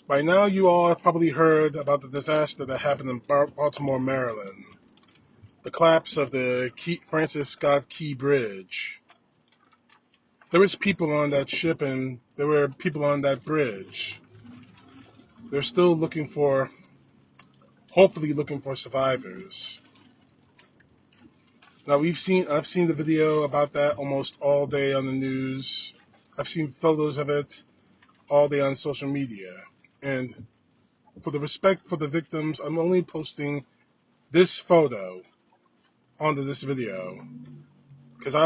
By now, you all have probably heard about the disaster that happened in Baltimore, Maryland. The collapse of the Francis Scott Key Bridge. There was people on that ship and there were people on that bridge. They're still hopefully looking for survivors. Now I've seen the video about that almost all day on the news. I've seen photos of it all day on social media. And for the respect for the victims, I'm only posting this photo onto this video because I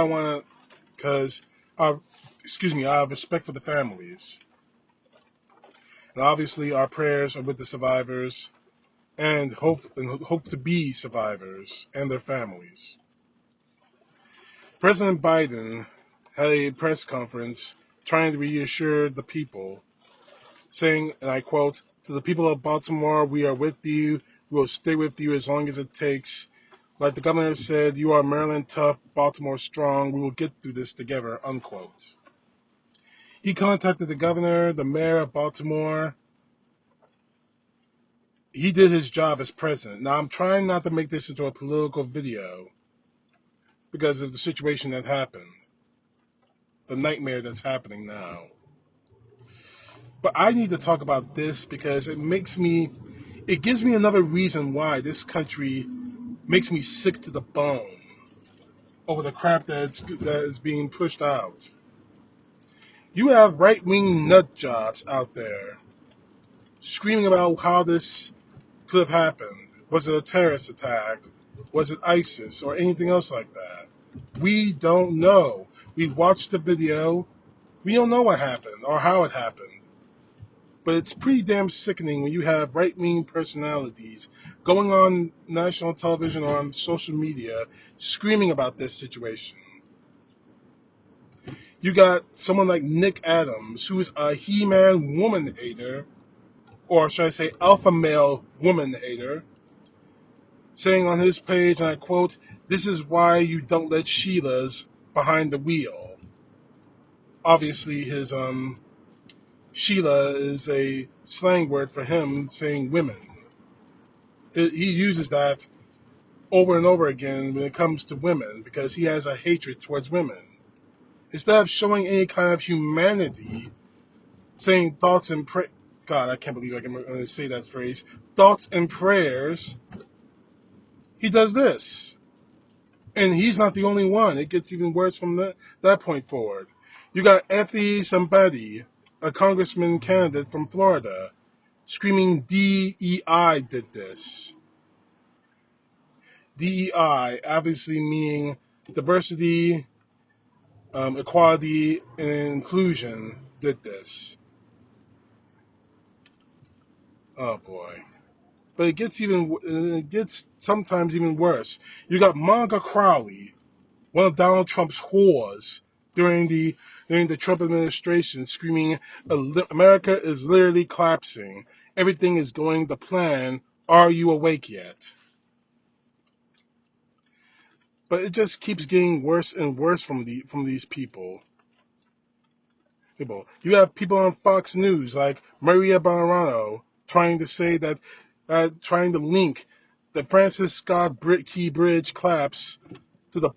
have respect for the families. And obviously our prayers are with the survivors and hope to be survivors and their families. President Biden had a press conference trying to reassure the people, saying, and I quote, "To the people of Baltimore, we are with you. We will stay with you as long as it takes. Like the governor said, you are Maryland tough, Baltimore strong. We will get through this together," unquote. He contacted the governor, the mayor of Baltimore. He did his job as president. Now, I'm trying not to make this into a political video because of the situation that happened, the nightmare that's happening now. But I need to talk about this because it gives me another reason why this country makes me sick to the bone over the crap that is being pushed out. You have right-wing nut jobs out there screaming about how this could have happened. Was it a terrorist attack? Was it ISIS or anything else like that? We don't know. We watched the video. We don't know what happened or how it happened. But it's pretty damn sickening when you have right-wing personalities going on national television or on social media screaming about this situation. You got someone like Nick Adams, who is a He-Man woman hater, or should I say alpha male woman hater, saying on his page, and I quote, "This is why you don't let Sheilas behind the wheel." Obviously, his Sheila is a slang word for him saying women. He uses that over and over again when it comes to women because he has a hatred towards women. Instead of showing any kind of humanity, saying thoughts and God, I can't believe I'm going to say that phrase. Thoughts and prayers. He does this. And he's not the only one. It gets even worse from that point forward. You got Effie somebody, a congressman candidate from Florida, screaming DEI did this. DEI, obviously meaning diversity, equality, and inclusion, did this. Oh boy. But it gets sometimes even worse. You got Maga Crowley, one of Donald Trump's whores, during the Trump administration, screaming, "America is literally collapsing. Everything is going to plan. Are you awake yet?" But it just keeps getting worse and worse from these people. You have people on Fox News like Maria Barrano trying to say that, trying to link the Francis Scott Key Bridge collapse to the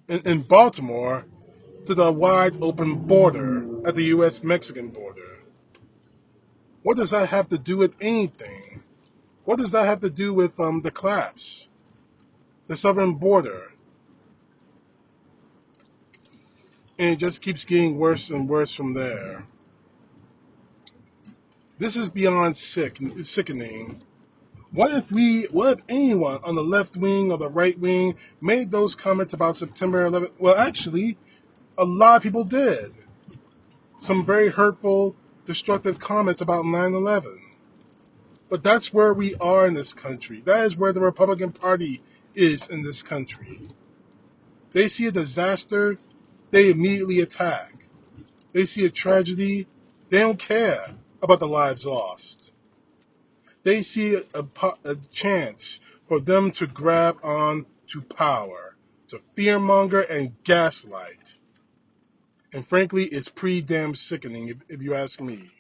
in Baltimore, to the wide open border at the U.S.-Mexican border. What does that have to do with anything? What does that have to do with the collapse, the southern border? And it just keeps getting worse and worse from there. This is beyond sickening. What if anyone on the left wing or the right wing made those comments about September 11th? Well, actually, a lot of people did. Some very hurtful, destructive comments about 9/11. But that's where we are in this country. That is where the Republican Party is in this country. They see a disaster, they immediately attack. They see a tragedy, they don't care about the lives lost. They see a chance for them to grab on to power, to fearmonger and gaslight. And frankly, it's pretty damn sickening if you ask me.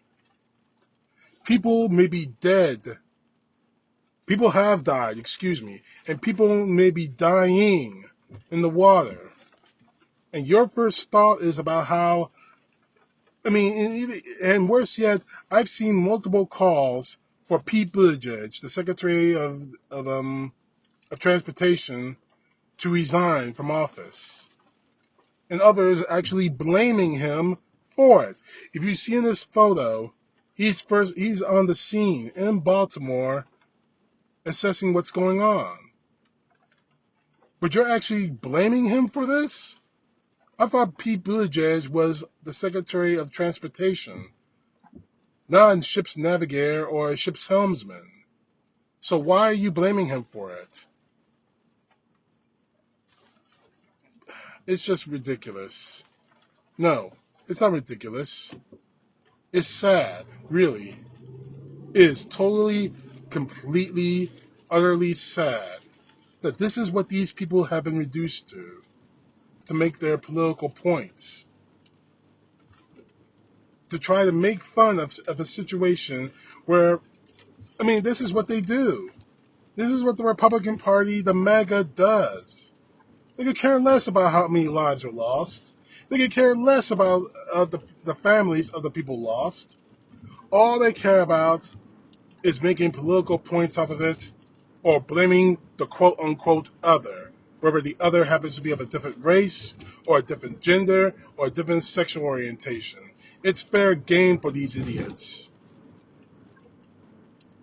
People may be dead. People have died, excuse me, and people may be dying in the water. And your first thought is about how, and worse yet, I've seen multiple calls for Pete Buttigieg, the Secretary of Transportation, to resign from office, and others actually blaming him for it. If you see in this photo, he's on the scene in Baltimore assessing what's going on. But you're actually blaming him for this? I thought Pete Buttigieg was the Secretary of Transportation, not a ship's navigator or a ship's helmsman. So why are you blaming him for it? It's just ridiculous. No, it's not ridiculous. It's sad, really. It is totally, completely, utterly sad that this is what these people have been reduced to make their political points. To try to make fun of a situation where, this is what they do. This is what the Republican Party, the Maga, does. They could care less about how many lives are lost. They could care less about the families of the people lost. All they care about is making political points off of it, or blaming the quote-unquote other, whether the other happens to be of a different race, or a different gender, or a different sexual orientation. It's fair game for these idiots.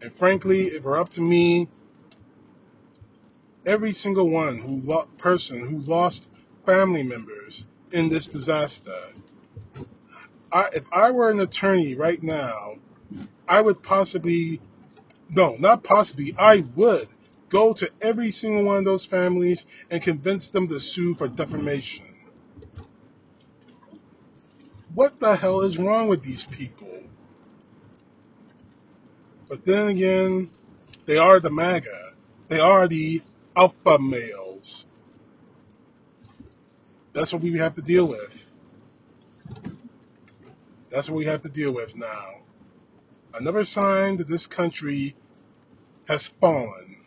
And frankly, if it were up to me, every single person who lost family members in this disaster, if I were an attorney right now, I would I would go to every single one of those families and convince them to sue for defamation. What the hell is wrong with these people? But then again, they are the MAGA. They are the alpha males. That's what we have to deal with. That's what we have to deal with now. Another sign that this country has fallen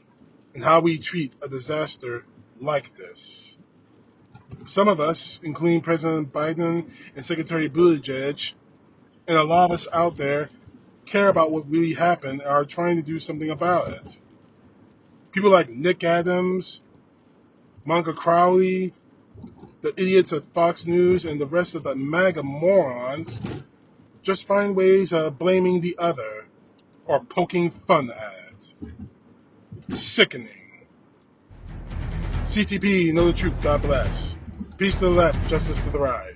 in how we treat a disaster like this. Some of us, including President Biden and Secretary Buttigieg, and a lot of us out there, care about what really happened and are trying to do something about it. People like Nick Adams, Maga Crowley, the idiots at Fox News, and the rest of the MAGA morons just find ways of blaming the other or poking fun at it. Sickening. CTP, know the truth, God bless. Peace to the left, justice to the right.